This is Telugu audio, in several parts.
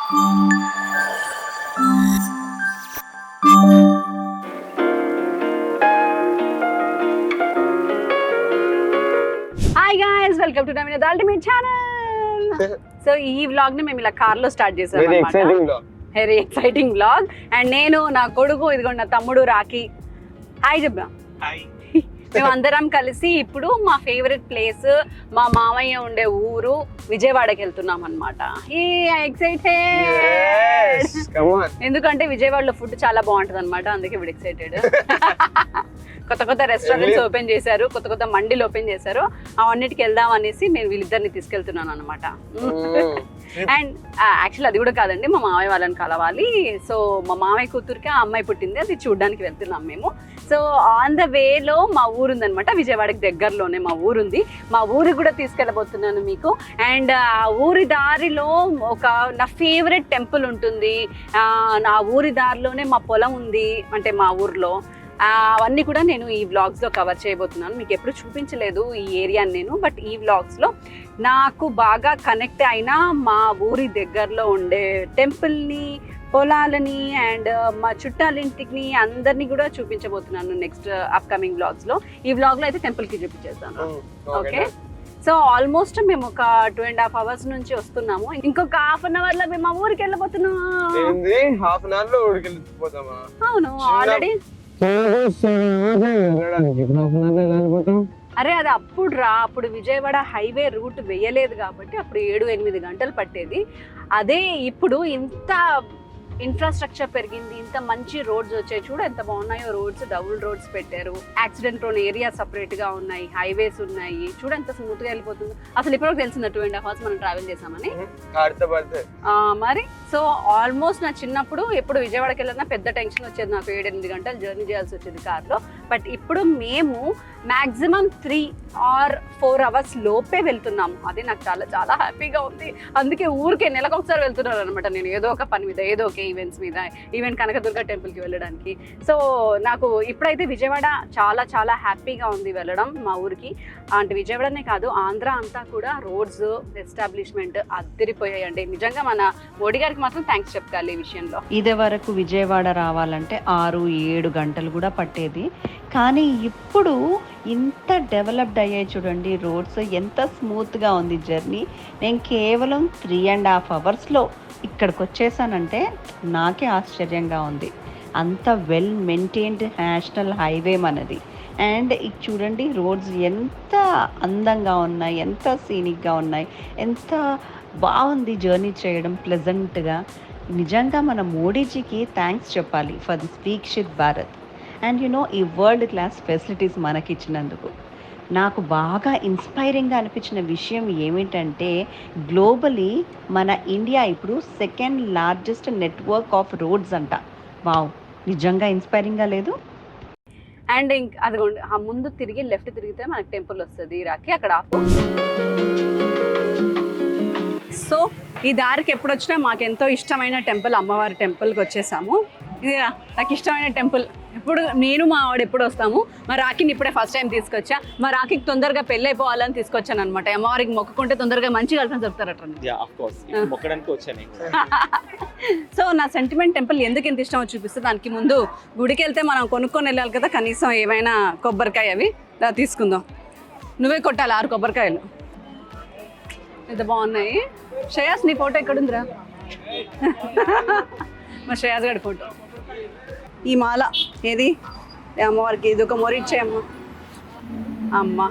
Hi guys, welcome to Naveen the ultimate channel. So ఈ వ్లాగ్ ని మేము ఇలా కార్ లో స్టార్ట్ చేసాం అన్నమాట. Very exciting vlog. అండ్ నేను, నా కొడుకు, ఇదిగోండి నా తమ్ముడు రాఖీ. హాయ్ చెప్పా. మేము అందరం కలిసి ఇప్పుడు మా ఫేవరెట్ ప్లేస్, మా మామయ్య ఉండే ఊరు విజయవాడకి వెళ్తున్నాం అనమాట. ఎందుకంటే విజయవాడలో ఫుడ్ చాలా బాగుంటది అనమాట, అందుకే వీడు ఎక్సైటెడ్. కొత్త కొత్త రెస్టారెంట్స్ ఓపెన్ చేశారు, కొత్త కొత్త మండీలు ఓపెన్ చేశారు. అవన్నిటికి వెళ్దాం అనేసి నేను వీళ్ళిద్దరిని తీసుకెళ్తున్నాను అనమాట. అండ్ యాక్చువల్లీ అది కూడా కాదండి, మా మామయ్య వాళ్ళని కలవాలి. సో మా మామయ్య కూతురికి ఆ అమ్మాయి పుట్టింది, అది చూడడానికి వెళ్తున్నాం మేము. సో ఆన్ ద వేలో మా ఊరు ఉందనమాట, విజయవాడకి దగ్గరలోనే మా ఊరు ఉంది. మా ఊరికి కూడా తీసుకెళ్ళబోతున్నాను మీకు. అండ్ ఆ ఊరి దారిలో ఒక నా ఫేవరెట్ టెంపుల్ ఉంటుంది. నా ఊరి దారిలోనే మా పొలం ఉంది, అంటే మా ఊర్లో. అవన్నీ కూడా నేను ఈ వ్లాగ్స్లో కవర్ చేయబోతున్నాను. మీకు ఎప్పుడు చూపించలేదు ఈ ఏరియాని నేను, బట్ ఈ వ్లాగ్స్లో నాకు బాగా కనెక్ట్ అయిన మా ఊరి దగ్గరలో ఉండే టెంపుల్ని, పొలాలని అండ్ మా చుట్టాలింటికి అందరినీ కూడా చూపించబోతున్నాను నెక్స్ట్ అప్కమింగ్ వ్లాగ్స్లో. ఈ వ్లాగ్లో అయితే టెంపుల్కి చూపించేస్తాను. ఓకే, సో ఆల్మోస్ట్ మేము ఒక 2.5 hours నుంచి వస్తున్నాము. ఇంకొక ½ hour లో మేము మా ఊరికి వెళ్ళబోతున్నాం. అవును, ఆల్రెడీ. అరే అది అప్పుడు రా, అప్పుడు విజయవాడ హైవే రూట్ వేయలేదు కాబట్టి అప్పుడు 7-8 గంటలు పట్టేది. అదే ఇప్పుడు ఇంత ఇన్ఫ్రాస్ట్రక్చర్ పెరిగింది, ఇంత మంచి రోడ్స్ వచ్చాయి. చూడు ఎంత బాగున్నాయో రోడ్స్, డబుల్ రోడ్స్ పెట్టారు, యాక్సిడెంట్ ప్రోన్ ఏరియా సపరేట్ గా ఉన్నాయి, హైవేస్ ఉన్నాయి. చూడు ఎంత స్మూత్ గా వెళ్ళిపోతుంది. అసలు ఇప్పటివరకు తెలిసిందా 2.5 hours మనం ట్రావెల్ చేసామని? మరి సో ఆల్మోస్ట్ నా చిన్నప్పుడు ఎప్పుడు విజయవాడకి వెళ్ళినా పెద్ద టెన్షన్ వచ్చేది నాకు, 7-8 గంటలు జర్నీ చేయాల్సి వచ్చేది కార్లో. బట్ ఇప్పుడు మేము మాక్సిమం 3 or 4 hours లోపే వెళ్తున్నాము. అది నాకు చాలా చాలా హ్యాపీగా ఉంది. అందుకే ఊరికే నెలకు ఒకసారి వెళ్తున్నాను అనమాట నేను, ఏదో ఒక పని మీద, ఏదో ఒక ఈవెంట్స్ మీద, ఈవెంట్ కనకదుర్గ టెంపుల్కి వెళ్ళడానికి. సో నాకు ఇప్పుడైతే విజయవాడ చాలా చాలా హ్యాపీగా ఉంది వెళ్ళడం మా ఊరికి. అంటే విజయవాడనే కాదు, ఆంధ్ర అంతా కూడా రోడ్స్ ఎస్టాబ్లిష్మెంట్ అద్దరిపోయాయండి. నిజంగా మన మోడీ గారికి మాత్రం థ్యాంక్స్ చెప్పుకోవాలి ఈ విషయంలో. ఇదే వరకు విజయవాడ రావాలంటే 6-7 గంటలు కూడా పట్టేది. కానీ ఇప్పుడు ఇంత డెవలప్డ్ అయ్యాయి చూడండి రోడ్స్, ఎంత స్మూత్గా ఉంది జర్నీ. నేను కేవలం 3.5 hours ఇక్కడికి వచ్చేసానంటే నాకే ఆశ్చర్యంగా ఉంది. అంత వెల్ మెయింటైన్డ్ నేషనల్ హైవే మనది. అండ్ ఇది చూడండి రోడ్స్ ఎంత అందంగా ఉన్నాయి, ఎంత సీనిక్గా ఉన్నాయి, ఎంత బాగుంది జర్నీ చేయడం ప్లెజెంట్గా. నిజంగా మన మోడీజీకి థ్యాంక్స్ చెప్పాలి for this Vikshith Bharat. And ఈ వరల్డ్ క్లాస్ ఫెసిలిటీస్ మనకి ఇచ్చినందుకు. నాకు బాగా ఇన్స్పైరింగ్గా అనిపించిన విషయం ఏమిటంటే, గ్లోబలీ మన ఇండియా ఇప్పుడు 2nd largest network of roads అంట. వావ్, నిజంగా ఇన్స్పైరింగ్గా లేదు? అండ్ అదిగోండి ఆ ముందు తిరిగి లెఫ్ట్ తిరిగితే మనకి టెంపుల్ వస్తుంది రాకి, అక్కడ. సో ఈ దారికి ఎప్పుడు వచ్చినా మాకు ఎంతో ఇష్టమైన టెంపుల్, అమ్మవారి టెంపుల్కి వచ్చేసాము. ఇది నాకు ఇష్టమైన టెంపుల్. ఇప్పుడు నేను మా ఆవిడ ఎప్పుడు వస్తాము. మా రాఖీని ఇప్పుడే ఫస్ట్ టైం తీసుకొచ్చా. మా రాఖీకి తొందరగా పెళ్ళి అయిపోవాలని తీసుకొచ్చాను అనమాట. అమ్మవారికి మొక్కుకుంటే తొందరగా మంచిగా కలిసి చెప్తారట. సో నా సెంటిమెంట్ టెంపుల్ ఎందుకు ఎంత ఇష్టమో చూపిస్తే, దానికి ముందు గుడికి వెళ్తే మనం కొనుక్కొని వెళ్ళాలి కదా, కనీసం ఏమైనా కొబ్బరికాయ అవి తీసుకుందాం. నువ్వే కొట్టాలి 6 కొబ్బరికాయలు. ఎంత బాగున్నాయి. శ్రేయాస్ నీ ఫోటో ఎక్కడుందిరా? మా శ్రేయాస్ గారి ఫోటో. ఈ మాల ఏది అమ్మవారికి, ఇది ఒక మొరి ఇచ్చేయమ్మా. అమ్మా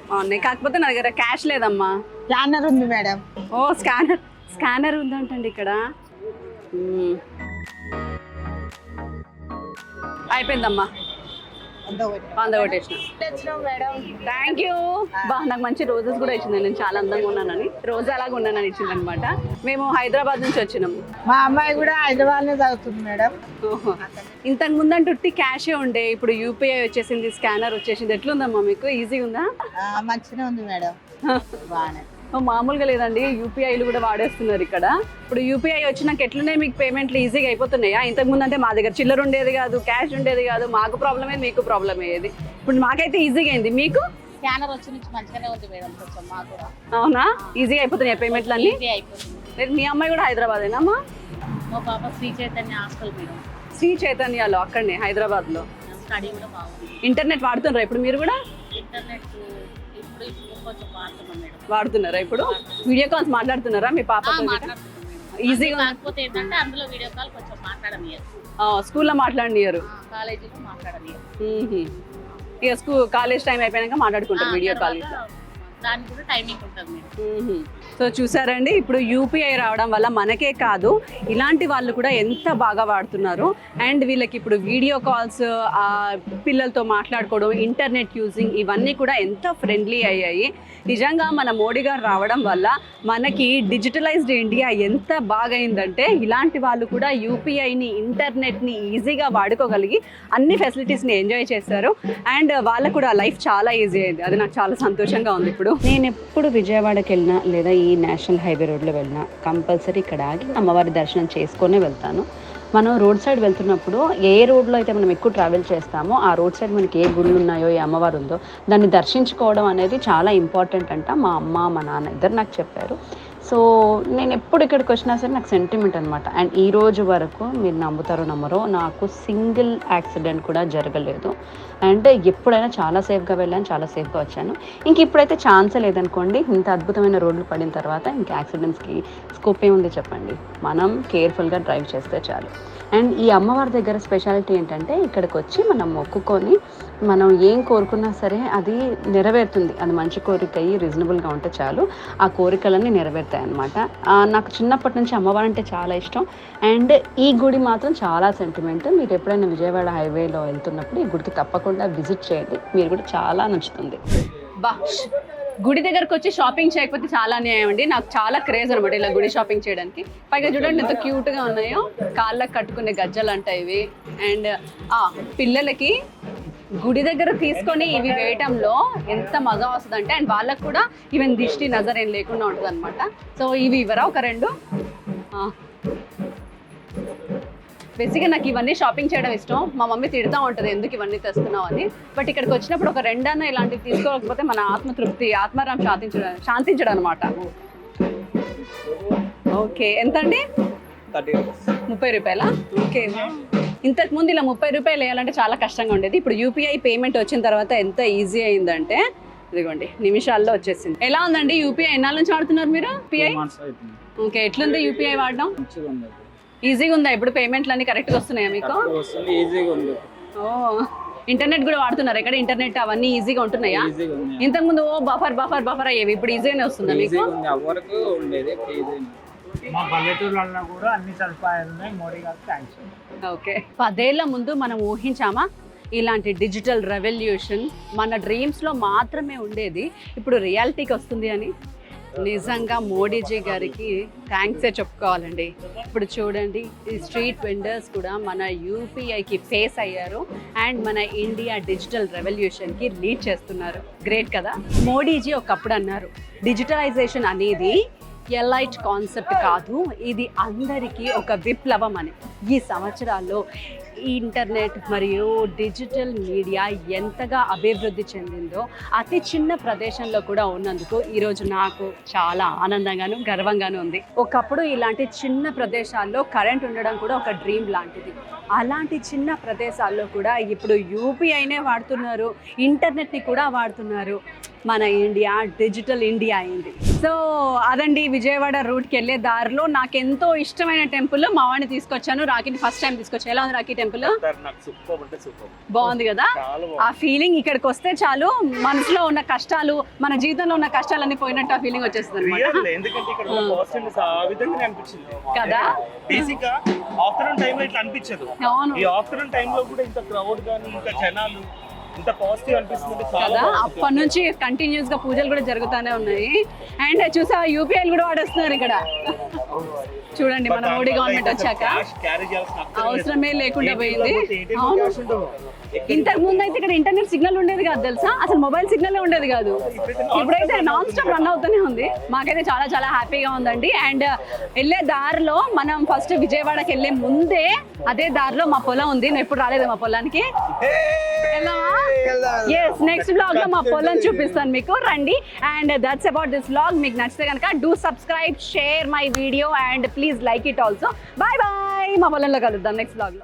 బాగున్నాయి, కాకపోతే నా దగ్గర క్యాష్ లేదమ్మా. స్కానర్ ఉంది మేడం. ఓ స్కానర్ ఉందంటండి ఇక్కడ. అయిపోయిందమ్మా, 100 కొట్టేసిన. Thank you. బా, నాకు మంచి రోజెస్ కూడా ఇచ్చింది. నేను చాలా అందంగా ఉన్నానని, రోజు అలాగా ఉన్నానని ఇచ్చింది అనమాట. మేము హైదరాబాద్ నుంచి వచ్చినాము. మా అమ్మాయి కూడా హైదరాబాద్ లో చదువుతుంది మేడం. ఇంతకు ముందంటే ఉట్టి క్యాషే ఉండే, ఇప్పుడు యూపీఐ వచ్చేసింది, స్కానర్ వచ్చేసింది. ఎట్లుందమ్మా మీకు? ఈజీగా ఉందా? మంచిగా ఉంది మేడం, బాగానే. మామూలుగా లేదండి, యూపీఐలు కూడా వాడేస్తున్నారు ఇక్కడ. ఇప్పుడు యూపీఐ వచ్చినాక ఎట్లున్నాయి మీకు పేమెంట్లు? ఈజీగా అయిపోతున్నాయా? ఇంతకుముందు అంటే మా దగ్గర చిల్లర ఉండేది కాదు, క్యాష్ ఉండేది కాదు. మాకు ప్రాబ్లం అయ్యేది, మీకు ప్రాబ్లం అయ్యేది. ఇప్పుడు మాకైతే ఈజీగా అయింది. మీకు స్కానర్ వచ్చి నుంచి మంచిగానే ఉంది మేడం, కొంచెం మాకు కూడా. అవునా? ఈజీగా అయిపోతున్నాయి పేమెంట్లు అన్ని? అయిపోతుంది. మీ అమ్మాయి కూడా హైదరాబాదేనమ్మా? మా పాప శ్రీ చైతన్య హాస్టల్ మేడం. శ్రీ చైతన్యలో అక్కడనే హైదరాబాద్లో. స్టడీ కూడా బాగుంది. ఇంటర్నెట్ వాడుతున్నారా ఇప్పుడు మీరు కూడా? ఇంటర్నెట్ ఇప్పుడు కొంచెం వాడుతున్నాం మేడం. వాడుతున్నారా ఇప్పుడు? వీడియో కాల్స్ మాట్లాడుతున్నారా మీ పాప? మాట్లాడుతున్నాం మేడం. ఈజీగా. కాకపోతే ఏంటంటే అందులో వీడియో కాల్ కొంచెం మాట్లాడనియరు. స్కూల్లో మాట్లాడనియరు, కాలేజీలో మాట్లాడనియరు. ఇక కాలేజ్ టైం అయిపోయాక మాట్లాడుకుంటారు వీడియో కాల్. దానికి కూడా టైమింగ్ ఉంటుంది మేడం. సో చూసారండి, ఇప్పుడు యూపీఐ రావడం వల్ల మనకే కాదు ఇలాంటి వాళ్ళు కూడా ఎంత బాగా వాడుతున్నారు. అండ్ వీళ్ళకి ఇప్పుడు వీడియో కాల్స్, పిల్లలతో మాట్లాడుకోవడం, ఇంటర్నెట్ యూజింగ్ ఇవన్నీ కూడా ఎంత ఫ్రెండ్లీ అయ్యాయి. నిజంగా మన మోడీ గారు రావడం వల్ల మనకి డిజిటలైజ్డ్ ఇండియా ఎంత బాగా అయిందంటే ఇలాంటి వాళ్ళు కూడా యూపీఐని, ఇంటర్నెట్ని ఈజీగా వాడుకోగలిగి అన్ని ఫెసిలిటీస్ని ఎంజాయ్ చేస్తారు. అండ్ వాళ్ళకు కూడా లైఫ్ చాలా ఈజీ అయింది. అది నాకు చాలా సంతోషంగా ఉంది. ఇప్పుడు నేను ఎప్పుడు విజయవాడకి వెళ్ళినా లేదా ఈ నేషనల్ హైవే రోడ్లో వెళ్ళినా కంపల్సరీ ఇక్కడ ఆగి అమ్మవారి దర్శనం చేసుకునే వెళ్తాను. మనం రోడ్ సైడ్ వెళ్తున్నప్పుడు ఏ రోడ్లో అయితే మనం ఎక్కువ ట్రావెల్ చేస్తామో ఆ రోడ్ సైడ్ మనకి ఏ గుళ్ళు ఉన్నాయో, ఏ అమ్మవారు ఉందో దాన్ని దర్శించుకోవడం అనేది చాలా ఇంపార్టెంట్ అంట. మా అమ్మ, మా నాన్న ఇద్దరు నాకు చెప్పారు. సో నేను ఎప్పుడు ఇక్కడికి వచ్చినా సరే నాకు సెంటిమెంట్ అనమాట. అండ్ ఈ రోజు వరకు మీరు నమ్ముతారో నమ్మరో నాకు సింగిల్ యాక్సిడెంట్ కూడా జరగలేదు. అండ్ ఎప్పుడైనా చాలా సేఫ్గా వెళ్ళాను, చాలా సేఫ్గా వచ్చాను. ఇంక ఇప్పుడైతే ఛాన్సే లేదనుకోండి. ఇంత అద్భుతమైన రోడ్లు పడిన తర్వాత ఇంక యాక్సిడెంట్స్కి స్కోప్ ఏముంది చెప్పండి. మనం కేర్ఫుల్గా డ్రైవ్ చేస్తే చాలు. అండ్ ఈ అమ్మవారి దగ్గర స్పెషాలిటీ ఏంటంటే ఇక్కడికి వచ్చి మనం మొక్కుకొని మనం ఏం కోరుకున్నా సరే అది నెరవేరుతుంది. అది మంచి కోరిక అయ్యి రీజనబుల్గా ఉంటే చాలు ఆ కోరికలన్నీ నెరవేరుతాయి అన్నమాట. నాకు చిన్నప్పటి నుంచి అమ్మవారు అంటే చాలా ఇష్టం. అండ్ ఈ గుడి మాత్రం చాలా సెంటిమెంట్. మీరు ఎప్పుడైనా విజయవాడ హైవేలో వెళ్తున్నప్పుడు ఈ గుడికి తప్పకుండా విజిట్ చేయండి, మీరు కూడా చాలా నచ్చుతుంది. గుడి దగ్గరకు వచ్చి షాపింగ్ చేయకపోతే చాలా అన్యాయం అండి. నాకు చాలా క్రేజ్ అనమాట ఇలా గుడి షాపింగ్ చేయడానికి. పైగా చూడండి ఎంత క్యూట్గా ఉన్నాయో, కాళ్ళకు కట్టుకునే గజ్జలు అంటాయి ఇవి. అండ్ పిల్లలకి గుడి దగ్గర తీసుకొని ఇవి వేయటంలో ఎంత మజా వస్తుంది అంటే, అండ్ వాళ్ళకు కూడా ఈవెన్ దిష్టి నజర్ ఏం లేకుండా ఉంటుంది అనమాట. సో ఇవి ఇవ్వరా ఒక రెండు? బేసిక్గా నాకు ఇవన్నీ షాపింగ్ చేయడం ఇష్టం. మా మమ్మీ తిడుతూ ఉంటుంది ఎందుకు ఇవన్నీ తెస్తున్నావు అని. బట్ ఇక్కడికి వచ్చినప్పుడు ఒక రెండన్నా ఇలాంటివి తీసుకోకపోతే మన ఆత్మతృప్తి, ఆత్మారాం శాంతించడం అనమాట. ఓకే, ఎంత అండి? 30 రూపాయలా? ఓకే. ఇంతకుముందు ఇలా 30 రూపాయలు వేయాలంటే చాలా కష్టంగా ఉండేది. ఇప్పుడు యూపీఐ పేమెంట్ వచ్చిన తర్వాత ఎంత ఈజీ అయిందంటే ఇదిగోండి నిమిషాల్లో వచ్చేసింది. ఎలా ఉందండి యూపీఐ? ఎన్నాళ్ళ నుంచి వాడుతున్నారు మీరు యూపీఐ? ఓకే, ఎట్లుంది యూపీఐ వాడడం? ఈజీగా ఉందా? ఇప్పుడు పేమెంట్లు అన్ని కరెక్ట్గా వస్తున్నాయా మీకు? ఓ, ఇంటర్నెట్ కూడా వాడుతున్నారు ఇక్కడ? ఇంటర్నెట్ అవన్నీ ఈజీగా ఉంటున్నాయా? ఇంతకుముందు బఫర్ అయ్యేవి, ఇప్పుడు ఈజీగానే వస్తుందా మీకు? ఓకే. 10 ఏళ్ల ముందు మనం ఊహించామా ఇలాంటి డిజిటల్ రెవల్యూషన్ మన డ్రీమ్స్లో మాత్రమే ఉండేది ఇప్పుడు రియాలిటీకి వస్తుంది అని? నిజంగా మోడీజీ గారికి థ్యాంక్సే చెప్పుకోవాలండి. ఇప్పుడు చూడండి, ఈ స్ట్రీట్ వెండర్స్ కూడా మన యూపీఐకి ఫేస్ అయ్యారు అండ్ మన ఇండియా డిజిటల్ రెవల్యూషన్కి లీడ్ చేస్తున్నారు. గ్రేట్ కదా? మోడీజీ ఒకప్పుడు అన్నారు డిజిటలైజేషన్ అనేది ఎలైట్ కాన్సెప్ట్ కాదు, ఇది అందరికీ ఒక విప్లవం అని. ఈ సంవత్సరాల్లో ఇంటర్నెట్ మరియు డిజిటల్ మీడియా ఎంతగా అభివృద్ధి చెందిందో అతి చిన్న ప్రదేశంలో కూడా ఉన్నందుకు ఈరోజు నాకు చాలా ఆనందంగాను గర్వంగాను ఉంది. ఒకప్పుడు ఇలాంటి చిన్న ప్రదేశాల్లో కరెంట్ ఉండడం కూడా ఒక డ్రీమ్ లాంటిది. అలాంటి చిన్న ప్రదేశాల్లో కూడా ఇప్పుడు యూపీఐనే వాడుతున్నారు, ఇంటర్నెట్ని కూడా వాడుతున్నారు. మన ఇండియా డిజిటల్ ఇండియా అయింది. సో అదండి విజయవాడ రూట్కి వెళ్ళే దారిలో నాకు ఎంతో ఇష్టమైన టెంపుల్ మా వాడిని తీసుకొచ్చాను. రాకీని ఫస్ట్ టైం తీసుకొచ్చాను. ఎలా ఉంది రాకీ టెంపుల్? బాగుంది కదా? ఆ ఫీలింగ్ ఇక్కడికి వస్తే చాలు, మనసులో ఉన్న కష్టాలు, మన జీవితంలో ఉన్న కష్టాలన్నీ పోయినట్టు ఆ ఫీలింగ్ వచ్చేస్తుంది కదా. ఆఫ్టర్నూన్ టైం లో ఇట్లా అనిపించదు. ఈ ఆఫ్టర్నూన్ టైం లో కూడా ఇంత క్రౌడ్ గానీ ఇంకా జనాలు ఇంత పాజిటివ్ అనిపిస్తుంది కదా. అప్పటి నుంచి కంటిన్యూస్ గా పూజలు కూడా జరుగుతూనే ఉన్నాయి. అండ్ చూసా యూపీఐలు కూడా వాడేస్తున్నారు ఇక్కడ. చూడండి మన మోడీ గవర్నమెంట్ వచ్చాక అవసరమే లేకుండా పోయింది. ఇంతకు ముందు అయితే ఇక్కడ ఇంటర్నెట్ సిగ్నల్ ఉండేది కాదు తెలుసా, అసలు మొబైల్ సిగ్నల్ ఉండేది కాదు. ఇప్పుడైతే నాన్ స్టాప్ రన్ అవుతూనే ఉంది. మాకైతే చాలా చాలా హ్యాపీగా ఉందండి. అండ్ వెళ్ళే దారిలో మనం ఫస్ట్ విజయవాడకి వెళ్ళే ముందే అదే దారిలో మా పొలం ఉంది. నేను ఎప్పుడు రాలేదు మా పొలానికి. ఎస్, నెక్స్ట్ బ్లాగ్ లో మా పొలం చూపిస్తాను మీకు, రండి. And that's about this blog. మీకు నచ్చితే కనుక do subscribe, share my video and please like it also. Bye bye. మా పొలంలో కలుద్దాం నెక్స్ట్ బ్లాగ్ లో.